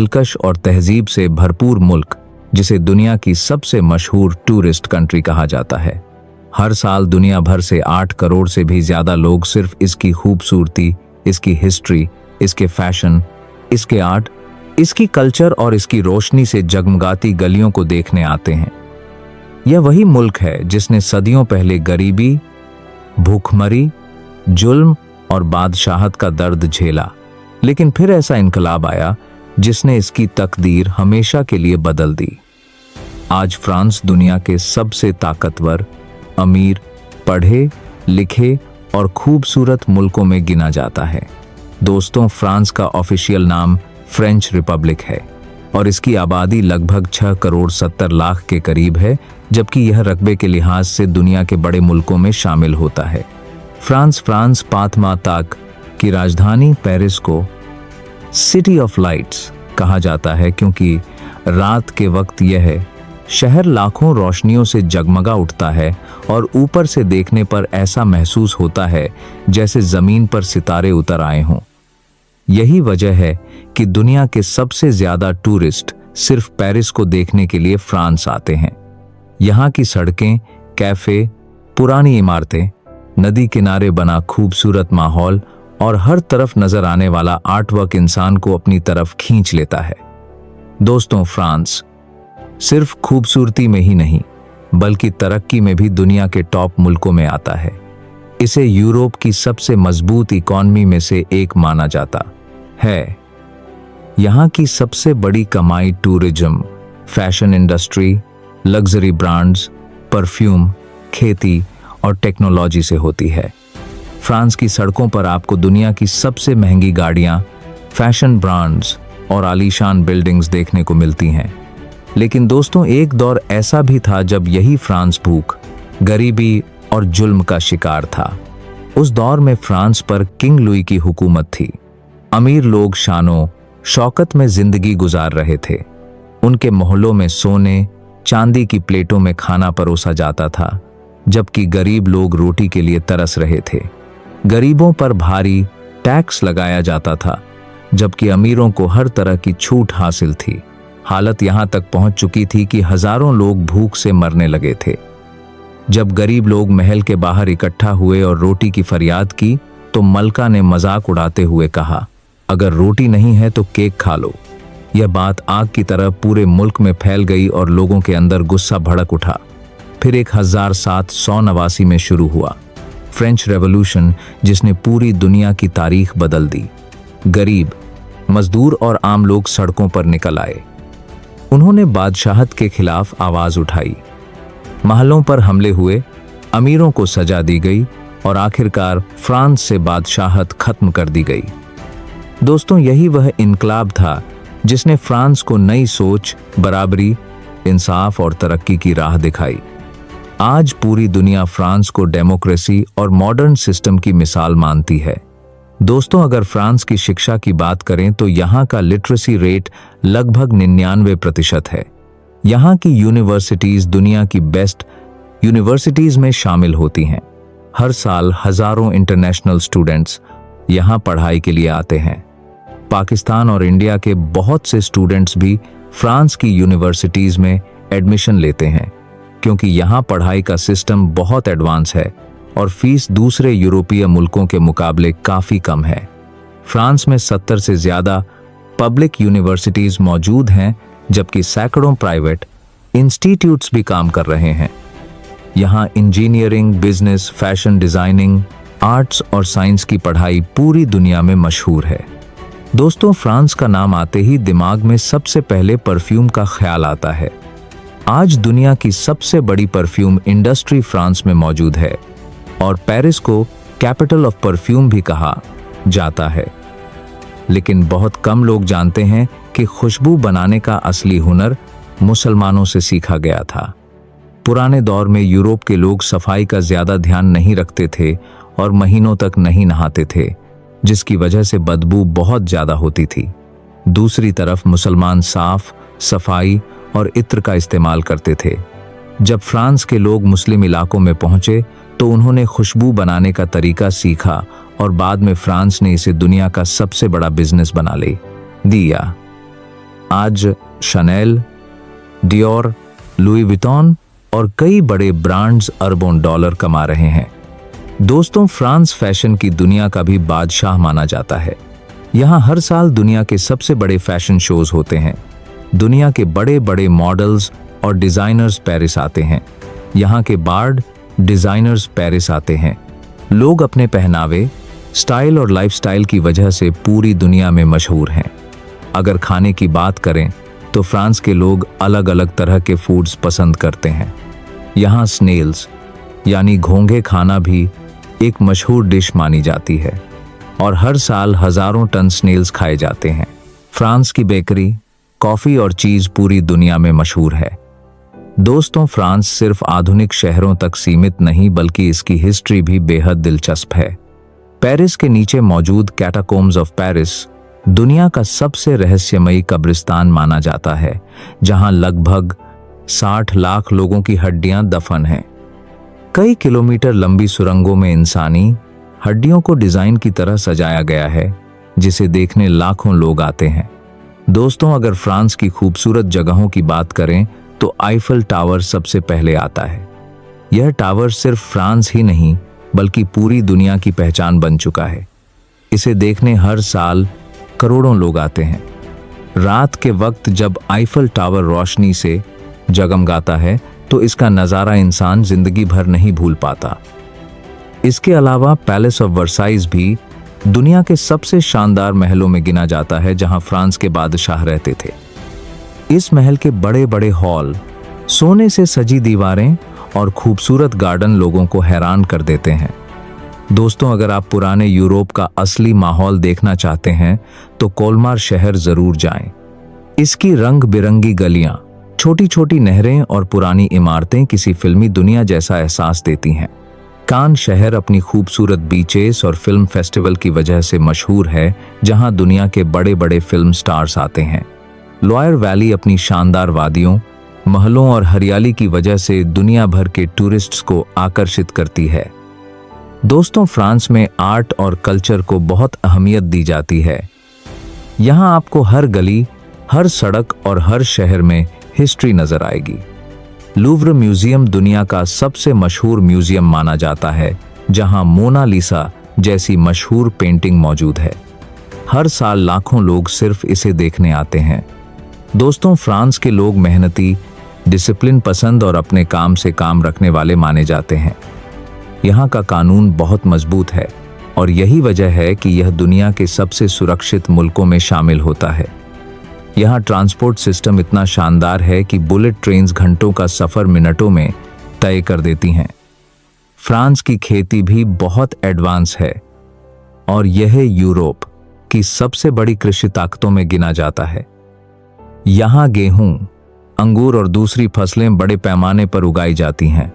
दिलकश और तहजीब से भरपूर मुल्क जिसे दुनिया की सबसे मशहूर टूरिस्ट कंट्री कहा जाता है। हर साल दुनिया भर से 8 करोड़ से भी ज्यादा लोग सिर्फ इसकी खूबसूरती, इसकी हिस्ट्री, इसके फैशन, इसके आर्ट, इसकी कल्चर और इसकी रोशनी से जगमगाती गलियों को देखने आते हैं। यह वही मुल्क है जिसने सदियों पहले गरीबी, भूखमरी, जुल्म और बादशाहत का दर्द झेला, लेकिन फिर ऐसा इनकलाब आया जिसने इसकी तकदीर हमेशा के लिए बदल दी। आज फ्रांस दुनिया के सबसे ताकतवर, अमीर, पढ़े लिखे और खूबसूरत मुल्कों में गिना जाता है। दोस्तों, फ्रांस का ऑफिशियल नाम फ्रेंच रिपब्लिक है और इसकी आबादी लगभग 6 करोड़ 70 लाख के करीब है, जबकि यह रकबे के लिहाज से दुनिया के बड़े मुल्कों में शामिल होता है। फ्रांस पांचमा ताक की राजधानी पेरिस को सिटी ऑफ लाइट्स कहा जाता है, क्योंकि रात के वक्त यह शहर लाखों रोशनियों से जगमगा उठता है और ऊपर से देखने पर ऐसा महसूस होता है जैसे जमीन पर सितारे उतर आए हों। यही वजह है कि दुनिया के सबसे ज्यादा टूरिस्ट सिर्फ पेरिस को देखने के लिए फ्रांस आते हैं। यहाँ की सड़कें, कैफे, पुरानी इमारतें, नदी किनारे बना खूबसूरत माहौल और हर तरफ नजर आने वाला आर्टवर्क इंसान को अपनी तरफ खींच लेता है। दोस्तों, फ्रांस सिर्फ खूबसूरती में ही नहीं बल्कि तरक्की में भी दुनिया के टॉप मुल्कों में आता है। इसे यूरोप की सबसे मजबूत इकॉनमी में से एक माना जाता है। यहाँ की सबसे बड़ी कमाई tourism, fashion industry, luxury brands, perfume, खेती और टेक्नोलॉजी से होती है। फ्रांस की सड़कों पर आपको दुनिया की सबसे महंगी गाड़ियां, फैशन ब्रांड्स और आलीशान बिल्डिंग्स देखने को मिलती हैं। लेकिन दोस्तों, एक दौर ऐसा भी था जब यही फ्रांस भूख, गरीबी और जुल्म का शिकार था। उस दौर में फ्रांस पर किंग लुई की हुकूमत थी। अमीर लोग शानो शौकत में जिंदगी गुजार रहे थे। उनके मोहल्लों में सोने चांदी की प्लेटों में खाना परोसा जाता था, जबकि गरीब लोग रोटी के लिए तरस रहे थे। गरीबों पर भारी टैक्स लगाया जाता था, जबकि अमीरों को हर तरह की छूट हासिल थी। हालत यहां तक पहुंच चुकी थी कि हजारों लोग भूख से मरने लगे थे। जब गरीब लोग महल के बाहर इकट्ठा हुए और रोटी की फरियाद की, तो मलका ने मजाक उड़ाते हुए कहा, अगर रोटी नहीं है तो केक खा लो। यह बात आग की तरह पूरे मुल्क में फैल गई और लोगों के अंदर गुस्सा भड़क उठा। फिर 1789 में शुरू हुआ फ्रेंच रेवोल्यूशन, जिसने पूरी दुनिया की तारीख बदल दी। गरीब, मजदूर और आम लोग सड़कों पर निकल आए। उन्होंने बादशाहत के खिलाफ आवाज उठाई। महलों पर हमले हुए, अमीरों को सजा दी गई और आखिरकार फ्रांस से बादशाहत खत्म कर दी गई। दोस्तों, यही वह इनकलाब था जिसने फ्रांस को नई सोच, बराबरी, इंसाफ और तरक्की की राह दिखाई। आज पूरी दुनिया फ्रांस को डेमोक्रेसी और मॉडर्न सिस्टम की मिसाल मानती है। दोस्तों, अगर फ्रांस की शिक्षा की बात करें तो यहाँ का लिटरेसी रेट लगभग 99% है। यहाँ की यूनिवर्सिटीज दुनिया की बेस्ट यूनिवर्सिटीज में शामिल होती हैं। हर साल हजारों इंटरनेशनल स्टूडेंट्स यहाँ पढ़ाई के लिए आते हैं। पाकिस्तान और इंडिया के बहुत से स्टूडेंट्स भी फ्रांस की यूनिवर्सिटीज में एडमिशन लेते हैं, क्योंकि यहाँ पढ़ाई का सिस्टम बहुत एडवांस है और फीस दूसरे यूरोपीय मुल्कों के मुकाबले काफी कम है। फ्रांस में 70 से ज्यादा पब्लिक यूनिवर्सिटीज मौजूद हैं, जबकि सैकड़ों प्राइवेट इंस्टीट्यूट्स भी काम कर रहे हैं। यहाँ engineering, business, fashion designing, arts और साइंस की पढ़ाई पूरी दुनिया में मशहूर है। दोस्तों, फ्रांस का नाम आते ही दिमाग में सबसे पहले परफ्यूम का ख्याल आता है। आज दुनिया की सबसे बड़ी परफ्यूम इंडस्ट्री फ्रांस में मौजूद है और पेरिस को कैपिटल ऑफ परफ्यूम भी कहा जाता है। लेकिन बहुत कम लोग जानते हैं कि खुशबू बनाने का असली हुनर मुसलमानों से सीखा गया था। पुराने दौर में यूरोप के लोग सफाई का ज्यादा ध्यान नहीं रखते थे और महीनों तक नहीं नहाते थे, जिसकी वजह से बदबू बहुत ज्यादा होती थी। दूसरी तरफ मुसलमान साफ, सफाई और इत्र का इस्तेमाल करते थे। जब फ्रांस के लोग मुस्लिम इलाकों में पहुंचे तो उन्होंने खुशबू बनाने का तरीका सीखा और बाद में फ्रांस ने इसे दुनिया का सबसे बड़ा बिजनेस बना ले दिया। आज शनेल, डियोर, लुई विटॉन और कई बड़े ब्रांड्स अरबों डॉलर कमा रहे हैं। दोस्तों, फ्रांस फैशन की दुनिया का भी बादशाह माना जाता है। यहाँ हर साल दुनिया के सबसे बड़े फैशन शोज होते हैं। दुनिया के बड़े बड़े मॉडल्स और डिजाइनर्स पेरिस आते हैं। यहाँ के बार्ड डिजाइनर्स पेरिस आते हैं। लोग अपने पहनावे, स्टाइल और लाइफस्टाइल की वजह से पूरी दुनिया में मशहूर हैं। अगर खाने की बात करें तो फ्रांस के लोग अलग अलग तरह के फूड्स पसंद करते हैं। यहाँ स्नेल्स यानी घोंघे खाना भी एक मशहूर डिश मानी जाती है और हर साल हजारों टन स्नेल्स खाए जाते हैं। फ्रांस की बेकरी, कॉफी और चीज पूरी दुनिया में मशहूर है। दोस्तों, फ्रांस सिर्फ आधुनिक शहरों तक सीमित नहीं बल्कि इसकी हिस्ट्री भी बेहद दिलचस्प है। पेरिस के नीचे मौजूद कैटाकोम्स ऑफ पेरिस दुनिया का सबसे रहस्यमयी कब्रिस्तान माना जाता है, जहां लगभग 60 लाख लोगों की हड्डियां दफन हैं। कई किलोमीटर लंबी सुरंगों में इंसानी हड्डियों को डिजाइन की तरह सजाया गया है, जिसे देखने लाखों लोग आते हैं। दोस्तों, अगर फ्रांस की खूबसूरत जगहों की बात करें तो आईफल टावर सबसे पहले आता है। यह टावर सिर्फ फ्रांस ही नहीं बल्कि पूरी दुनिया की पहचान बन चुका है। इसे देखने हर साल करोड़ों लोग आते हैं। रात के वक्त जब आईफल टावर रोशनी से जगमगाता है तो इसका नज़ारा इंसान जिंदगी भर नहीं भूल पाता। इसके अलावा पैलेस ऑफ वर्साइज भी दुनिया के सबसे शानदार महलों में गिना जाता है, जहां फ्रांस के बादशाह रहते थे। इस महल के बड़े बड़े हॉल, सोने से सजी दीवारें और खूबसूरत गार्डन लोगों को हैरान कर देते हैं। दोस्तों, अगर आप पुराने यूरोप का असली माहौल देखना चाहते हैं तो कोलमार शहर जरूर जाएं। इसकी रंग बिरंगी गलियां, छोटी छोटी नहरें और पुरानी इमारतें किसी फिल्मी दुनिया जैसा एहसास देती हैं। कान शहर अपनी खूबसूरत बीचेस और फिल्म फेस्टिवल की वजह से मशहूर है, जहां दुनिया के बड़े बड़े फिल्म स्टार्स आते हैं। लॉयर वैली अपनी शानदार वादियों, महलों और हरियाली की वजह से दुनिया भर के टूरिस्ट्स को आकर्षित करती है। दोस्तों, फ्रांस में आर्ट और कल्चर को बहुत अहमियत दी जाती है। यहाँ आपको हर गली, हर सड़क और हर शहर में हिस्ट्री नजर आएगी। लूव्र म्यूजियम दुनिया का सबसे मशहूर म्यूजियम माना जाता है, जहाँ मोनालिसा जैसी मशहूर पेंटिंग मौजूद है। हर साल लाखों लोग सिर्फ इसे देखने आते हैं। दोस्तों, फ्रांस के लोग मेहनती, डिसिप्लिन पसंद और अपने काम से काम रखने वाले माने जाते हैं। यहाँ का कानून बहुत मजबूत है और यही वजह है कि यह दुनिया के सबसे सुरक्षित मुल्कों में शामिल होता है। यहाँ ट्रांसपोर्ट सिस्टम इतना शानदार है कि बुलेट ट्रेन्स घंटों का सफर मिनटों में तय कर देती हैं। फ्रांस की खेती भी बहुत एडवांस है और यह यूरोप की सबसे बड़ी कृषि ताकतों में गिना जाता है। यहाँ गेहूं, अंगूर और दूसरी फसलें बड़े पैमाने पर उगाई जाती हैं।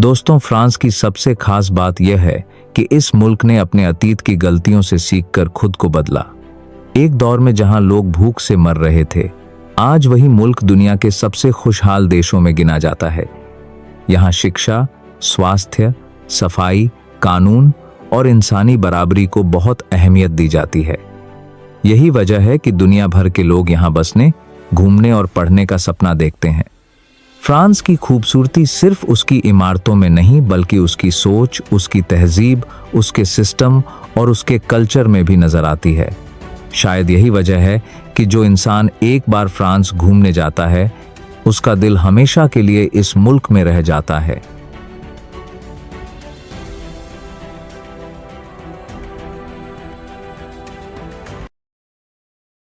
दोस्तों, फ्रांस की सबसे खास बात यह है कि इस मुल्क ने अपने अतीत की गलतियों से सीखकर खुद को बदला। एक दौर में जहां लोग भूख से मर रहे थे, आज वही मुल्क दुनिया के सबसे खुशहाल देशों में गिना जाता है। यहाँ शिक्षा, स्वास्थ्य, सफाई, कानून और इंसानी बराबरी को बहुत अहमियत दी जाती है। यही वजह है कि दुनिया भर के लोग यहाँ बसने, घूमने और पढ़ने का सपना देखते हैं। फ्रांस की खूबसूरती सिर्फ उसकी इमारतों में नहीं बल्कि उसकी सोच, उसकी तहजीब, उसके सिस्टम और उसके कल्चर में भी नजर आती है। शायद यही वजह है कि जो इंसान एक बार फ्रांस घूमने जाता है, उसका दिल हमेशा के लिए इस मुल्क में रह जाता है।